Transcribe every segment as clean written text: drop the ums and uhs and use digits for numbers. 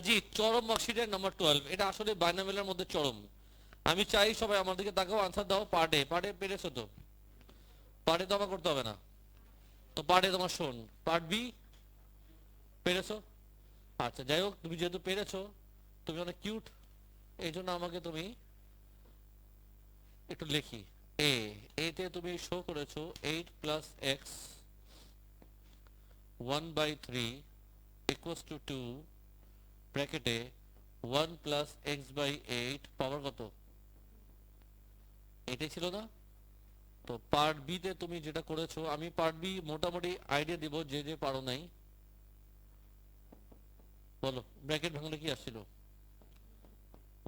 জি, চরম মার্কশিটের নাম্বার 12 এটা আসলে বাইনামেলের মধ্যে চরম। আমি চাই সবাই আমার দিকে তাকাও, আনসার দাও। পার ডে পেরেছো তো? পার ডে তো আমার করতে হবে না। তো পার ডে তোমার শোন। পার্ট বি পেরেছো? আচ্ছা যাই হোক, তুমি যেহেতু পেরেছো, তুমি অনেক কিউট, এই জন্য আমাকে তুমি একটু লিখি। এ এতে তুমি শো করেছো 8 প্লাস এক্স 1/3 ইকুয়ালস টু 2 ব্র্যাকেটে 1 প্লাস এক্স বাই 8 পাওয়ার কত? এটাই ছিল না? তো পার্ট বি তে তুমি যেটা করেছো, আমি পার্ট বি মোটামুটি আইডিয়া দিব, যে যে পারো নাই বলো। ব্র্যাকেট ভাঙলে কি আসছিল?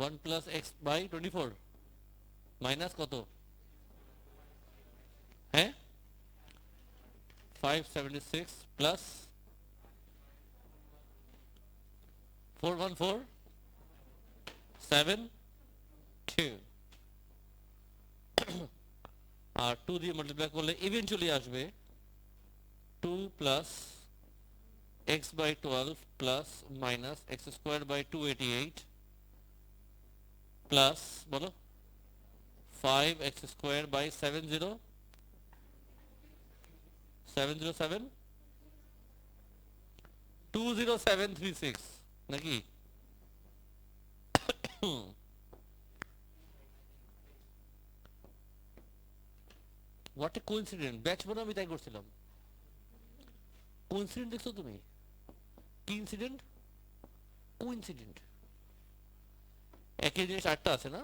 1 প্লাস এক্স বাই 24 মাইনাস কত? হ্যাঁ, 576 প্লাস 41472 আর 2 দিয়ে মাল্টিপ্লাই করলে ইভেন্চুয়ালি আসবে 2 plus x by 12 plus minus x square by 288 plus বলো 5x square by 707 20736 নাকি? হোয়াট এ কোইন্সিডেন্ট, ব্যাচ মনে আমি তাই করছিলাম। কোইন্সিডেন্ট দেখছো তুমি? কি ইনসিডেন্ট? কোইন্সিডেন্ট। একই জিনিস আটটা আছে না?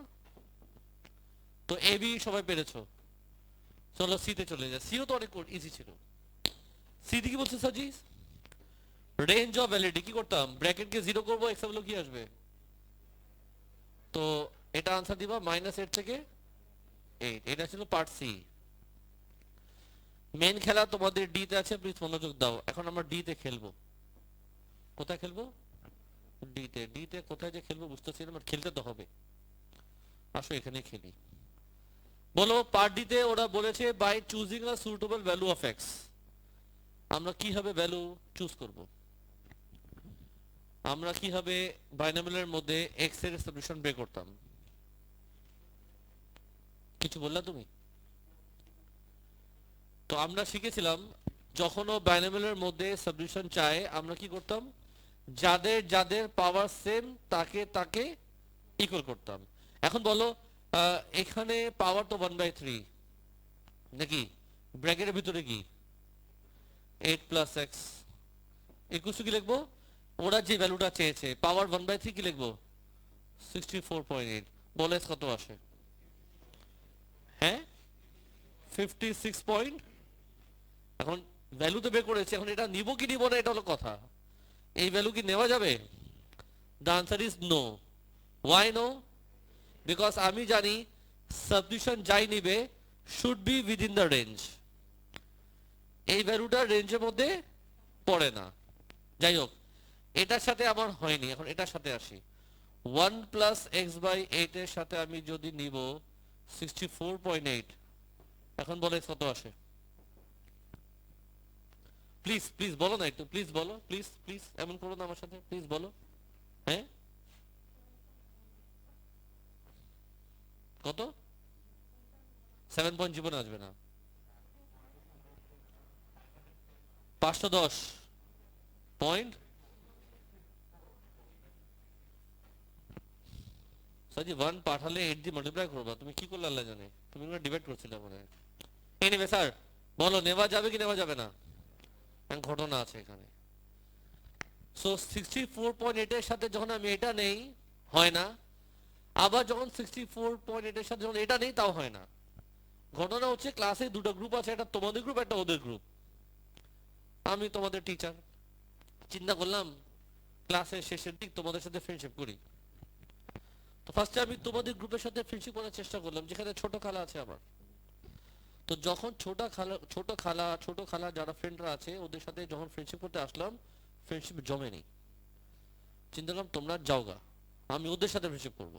তো এ বি সবাই পেরেছো, চলো সি তে চলে যায়। সিও তো অনেক ইজি ছিল। সি কি বলছে সাজিস? রেঞ্জ অফ ভ্যালিডিটি কি করতাম? ব্র্যাকেটকে 0 করব, এক্স হলো কি আসবে? তো এটা आंसर দিবা -8 থেকে 8। এটা ছিল পার্ট সি। মেন খেলা তোমাদের ডি তে আছে, প্লিজ মনোযোগ দাও। এখন আমরা ডি তে খেলবো। কোথায় খেলবো? ডি তে। ডি তে কোথায় যে খেলবো বুঝতেছি না, বাট খেলতে তো হবে। আসো এখানে খেলি। বলো, পার্ট ডি তে ওরা বলেছে by choosing a suitable value of X. আমরা কিভাবে ভ্যালু চুজ করব? আমরা কিভাবে বাইনোমিয়ালের মধ্যে এক্স এর সলিউশন বের করতাম? কিছু বললা তুমি? তো আমরা শিখেছিলাম, যখনও বাইনোমিয়ালের মধ্যে সলিউশন চায় আমরা কি করতাম? যাদের যাদের পাওয়ার সেম তাকে তাকে ইকুয়াল করতাম। এখন বলো, এখানে পাওয়ার তো 1/3 নাকি? ব্র্যাকেটের ভিতরে কি 8 প্লাস এক্স ইকুয়াল টু কি লিখবো? ওরা যে ভ্যালুটা চেয়েছে পাওয়ার 1/3 কি লিখবো? 64.8। বলে কত আসে? হ্যাঁ, 56 পয়েন্ট। এখন ভ্যালু তো বের করেছে, এখন এটা নিব কি নিব না এটা হলো কথা। এই ভ্যালু কি নেওয়া যাবে? The answer is no. Why no? Because আমি জানি সাবডিভিশন যাই নিবে should be within the range. এই ভ্যালুটা রেঞ্জের মধ্যে পড়ে না। যাই হোক, এটার সাথে আমার হয়নি, এখন এটার সাথে আসি। 1 প্লাস এক্স বাই 8 এর সাথে আমি যদি নিব 64.8, এখন বলে কত আসে? প্লিজ প্লিজ বলো না, একটু প্লিজ বলো, প্লিজ প্লিজ এমন করো না আমার সাথে, প্লিজ বলো। হ্যাঁ, কত? 7 পয়েন্ট জীবনে আসবে না। 510 পয়েন্ট। সাজি 1 পাঠালে 8 দিয়ে মাল্টিপ্লাই করবা, তুমি কি করলে আল্লাহ জানে। তুমি কোনো ডিবেট করছিলে মনে হয়। এনিওয়ে স্যার, বলো নেওয়া যাবে কি নেওয়া যাবে না? ঘটনা আছে এখানে। সো 64.8 এর সাথে যখন আমি এটা নেই হয় না, আবার যখন 64.8 এর সাথে যখন এটা নেই তাও হয় না। ঘটনা হচ্ছে ক্লাসে দুটো গ্রুপ আছে, একটা তোমাদের গ্রুপ একটা ওদের গ্রুপ। আমি তোমাদের টিচার, চিন্তা করলাম ক্লাসের শেষের দিক তোমাদের সাথে ফ্রেন্ডশিপ করি। তো ফার্স্টে আমি তোমাদের গ্রুপের সাথে ফ্রেন্ডশিপ করার চেষ্টা করলাম, যেখানে ছোট খালা আছে আমার। তো যখন ছোট খালা যারা ফ্রেন্ডরা আছে ওদের সাথে যখন ফ্রেন্ডশিপ করতে আসলাম, ফ্রেন্ডশিপ জমেনি। চিন্তা করলাম তোমরা যাওগা, আমি ওদের সাথে ফ্রেন্ডশিপ করব।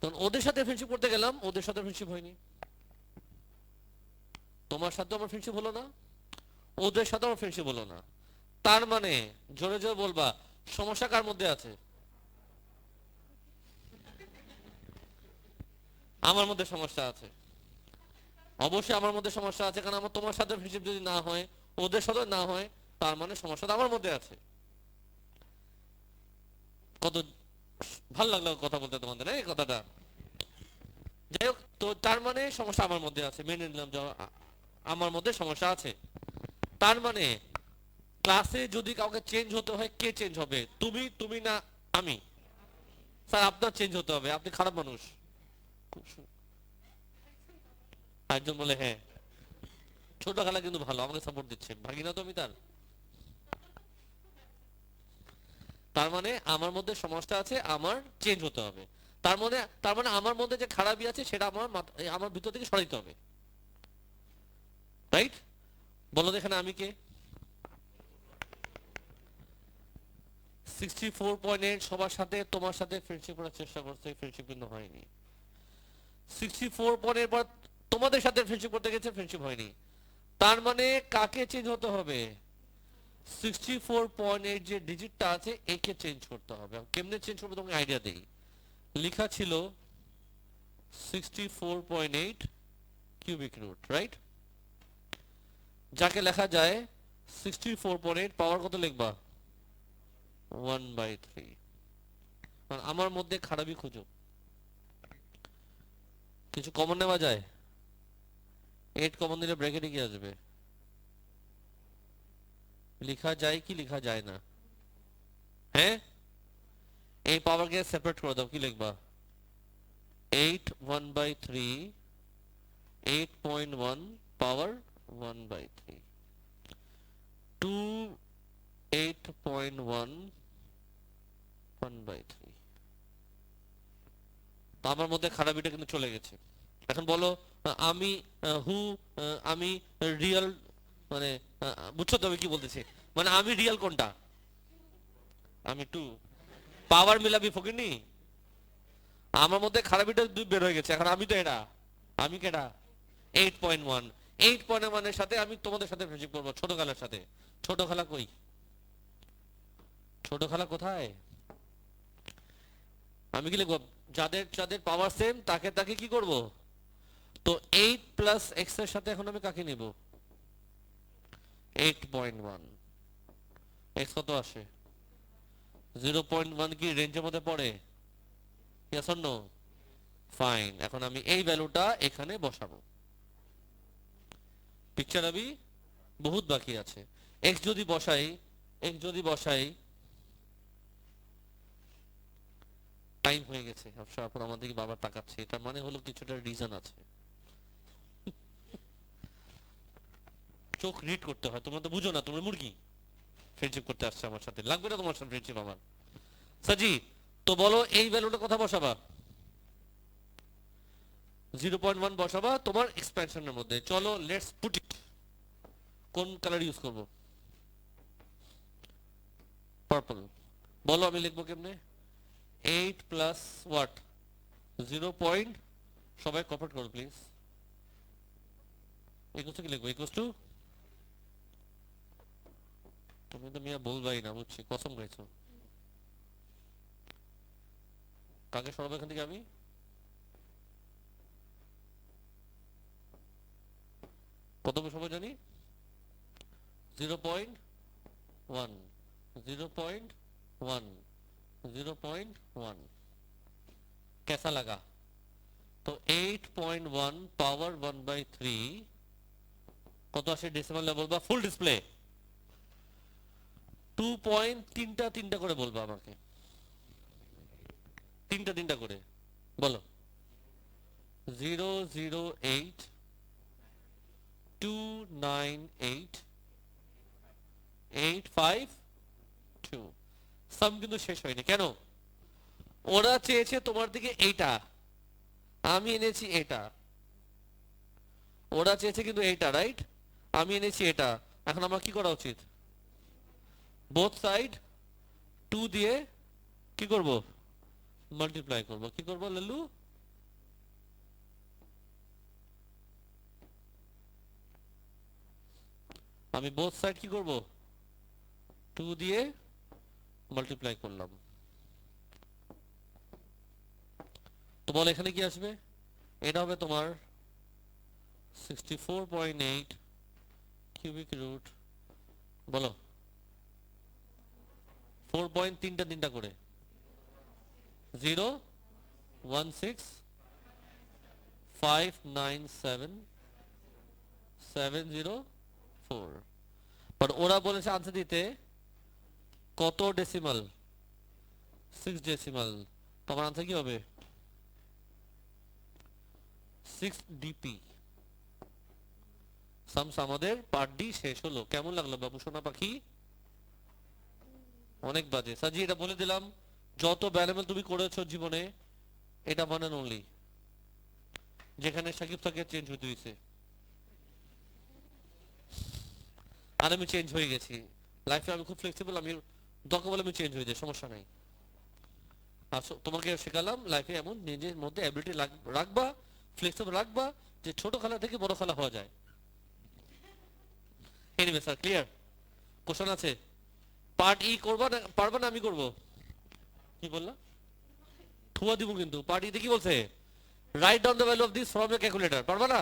তখন ওদের সাথে ফ্রেন্ডশিপ করতে গেলাম, ওদের সাথে ফ্রেন্ডশিপ হয়নি। তোমার সাথে আমার ফ্রেন্ডশিপ হলো না, ওদের সাথে আমার ফ্রেন্ডশিপ হলো না। তার মানে জোরে জোরে বলবা, সমস্যা কার মধ্যে আছে? আমার মধ্যে সমস্যা আছে। অবশ্যই আমার মধ্যে সমস্যা আছে, কারণ আমার তোমার সাথে ফ্রেন্ডশিপ যদি না হয়, ওদের সাথে না হয়, তার মানে সমস্যাটা আমার মধ্যে আছে। কত ভাল লাগলো কথা বলতে তোমাদের, এই কথাটা। যাই হোক, তো তার মানে সমস্যা আমার মধ্যে আছে, মেনে নিলাম যে আমার মধ্যে সমস্যা আছে। তার মানে ক্লাসে যদি কাউকে চেঞ্জ হতে হয়, কে চেঞ্জ হবে? তুমি, তুমি না আমি? স্যার আপনার চেঞ্জ হতে হবে, আপনি খারাপ মানুষ। একজন বলে হ্যাঁ। ছোট খেলা কিন্তু ভালো, আমাকে সাপোর্ট দিচ্ছে, ভাগিনা তো আমি তার। তার মানে আমার মধ্যে সমস্যা আছে, আমার চেঞ্জ হতে হবে। তার মানে আমার মধ্যে যে খারাপই আছে সেটা আমার আমার ভিতর থেকে সরাইতে হবে, রাইট? বলো তো এখানে আমি কে? 64.8 সবার সাথে, তোমার সাথে ফ্রেন্ডশিপ করার চেষ্টা করছে, ফ্রেন্ডশিপ কিন্তু হয়নি। 64.8 পর তোমাদের সাথে ফ্রেন্ডশিপ করতে গেছে, ফ্রেন্ডশিপ হয়নি। তার মানে কাকে চেঞ্জ হতে হবে? 64.8 যে ডিজিটটা আছে একে চেঞ্জ করতে হবে। কেমনে চেঞ্জ করবো তোমাকে আইডিয়া দেই। লেখা ছিল 64.8 কিউবিক রুট, রাইট? যাকে লেখা যায় 64.8 পাওয়ার কত লিখবা? 1/3। আমার মধ্যে খারাপই খুঁজো, কিছু কমন নেওয়া যায়? 8 কমন দিলে ব্র্যাকেটে কি আসবে? লেখা যায় কি লেখা যায় না? হ্যাঁ, এই পাওয়ারকে সেপারেট করে দাও, কি লিখবা? 8 1/3, 8.1 পাওয়ার 1/3, 2 8.1 1/3। তো আমার মধ্যে খারাপিটা কিন্তু চলে গেছে। এখন বলো, আমি হু আমি রিয়েল, মানে বুঝছো তো আমি কি বলতেছি? মানে আমি রিয়েল কোনটা? আমি 2। পাওয়ার মিলাবি ফকিনি। আমার মধ্যে খারাপিটা দুই বের হয়ে গেছে, এখন আমি তো এটা। আমি কেটা? 8.1। 8.1 এর সাথে আমি তোমাদের সাথে ফ্রেন্ডশিপ করবো, ছোট খেলার সাথে। ছোট খেলা কই? ছোট খেলা কোথায়? আমি কি লিখবো? যাদের যাদের পাওয়ার সেম তাকে তাকে কি করব? তো 8 প্লাস এক্স এর সাথে এখন আমি কাকে নিব? 8.1। এক্স কত আসে? 0.1 কি রেঞ্জের মধ্যে পড়ে? Yes or no? ফাইন, এখন আমি এই ভ্যালুটা এখানে বসাবো। পিকচার আমি বহুত বাকি আছে। এক্স যদি বসাই, এক্স যদি বসাই, টাইম হয়ে গেছে। অবশ্য আপনার আমাদেরকে বাবার তাকাচ্ছে, এটার মানে হলো কিছুটা রিজন আছে। চোখ রিড করতে হয়, তোমরা তো বুঝো না, তোমরা মুরগি। ফ্রেন্ডশিপ করতে আসছে আমার সাথে, লাগবে না তোমার সাথে ফ্রেন্ডশিপ আমার? সাজি, তো বলো এই ভ্যালুটা কথা বসাবা? 0.1 বসাবা তোমার এক্সপ্যানশনের মধ্যে। চলো লেটস পুট ইট। কোন কালার ইউজ করব? পার্পল। বলো আমি লিখবো কেমনে? 8 প্লাস হোয়াট? 0 পয়েন্ট, সবাই কপারেট করো প্লিজ। ইকুয়াস টু কি লিখবো? ইকুয়াস টু, তুমি তো মিয়া বলবাই না, বুঝছি, কসম খাইছো। কাকে সরাবো এখান থেকে আমি? কত বসাবো জানি? 0.1, 0.1, 0.1। कैसा लगा? তো 8.1 পাওয়ার 1/3 কত আসে ডেসিমাল লেভেল বা ফুল ডিসপ্লে? 2 পয়েন্ট, তিনটা তিনটা করে বলবো আমাকে, তিনটা তিনটা করে বলো। 008298852। সাম কিন্তু শেষ হয়নি কেন? ওরা চেয়েছে তোমার দিকে এইটা, আমি এনেছি এটা। ওরা চেয়েছে কিন্তু এইটা, রাইট? আমি এনেছি এটা। এখন আমার কি করা উচিত? বোথ সাইড 2 দিয়ে কি করব? মাল্টিপ্লাই করব। কি করব লাল্লু? আমি বোথ সাইড কি করব? 2 দিয়ে মাল্টিপ্লাই করলাম। তো বল এখানে কি আসবে? এটা হবে তোমার 64.8 কিউবিক রুট, বলো 4.3টা তিনটা করে 0.16597,704। বাট ওরা বলেছে আনসার দিতে কত ডেসিমাল? 6 ডেসিমাল। তোমার আনসার কি হবে? 6 ডিপি। সামস আমাদের পার্ট ডি শেষ হলো। কেমন লাগলো বাবু সোনা পাখি? অনেক বাজে সাজি, এটা বলে দিলাম যত ব্যালেমেল তুমি করেছো জীবনে এটা ওয়ান এন্ড অনলি, যেখানে সাকিব তাকে চেঞ্জ হতে হয়েছে আর আমি চেঞ্জ হয়ে গেছি। লাইফে আমি খুব ফ্লেক্সিবল, আমি দরকার বলে আমি চেঞ্জ হয়ে যাই, সমস্যা নাই। আর তোমাকে শেখালাম লাইফে এমন নিজের মধ্যে অ্যাবিলিটি রাখবা, ফ্লেক্সিবল রাখবা, যে ছোট খেলা থেকে বড় খেলা হওয়া যায়। Anyway sir clear? কোশ্চেন আছে? পার্ট ই করবা না, পারবা না আমি করব? কি বললা? ঠুয়া দিব কিন্তু। পার্ট ইতে কি বলছে? Write down the value of this from your calculator. পারবা না?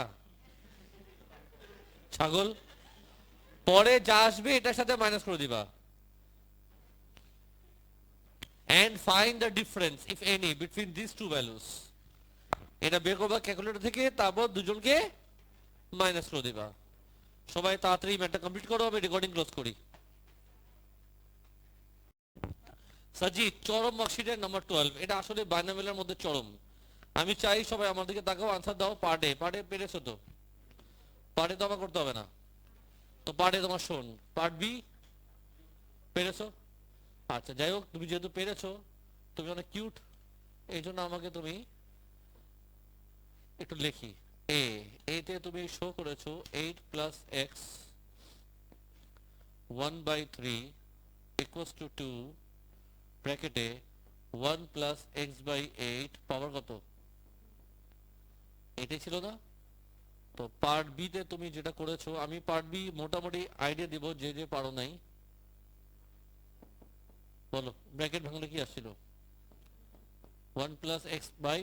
ছাগল। পরে যা আসবে এটার সাথে মাইনাস করে দিবা। and find the difference if any between these two values। এটা বের করবা ক্যালকুলেটর থেকে, তারপর দুজনকে মাইনাস করে দিবা। সবাই তাড়াতাড়ি ম্যাথটা কমপ্লিট করো, আমি রেকর্ডিং ক্লোজ করি। সাজিদ চরম মার্কশিটের নাম্বার 12, এটা আসলে বাইনামেলের মধ্যে চরম। আমি চাই সবাই আমার দিকে তাকাও, আনসার দাও। পার্ট এ পেরেছো তো? পার্ট এ তো আমার করতে হবে না তো। পার্ট এ তোমার শোন। পার্ট বি পেরেছো? আচ্ছা যাই হোক, তুমি যেহেতু পেরেছো, তুমি অনেক কিউট, এই জন্য আমাকে তুমি একটু লিখি। এতে তুমি শো করেছো 8 প্লাস এক্স 1/3 ইকুয়ালস টু 2 ব্র্যাকেটে 1 প্লাস এক্স বাই 8 পাওয়ার কত? এটাই ছিল না? তো পার্ট বি তে তুমি যেটা করেছো, আমি পার্ট বি মোটামুটি আইডিয়া দিব, যে যে পারো নাই বলো। ব্র্যাকেট ভাঙলে কি আসছিল? 1 প্লাস এক্স বাই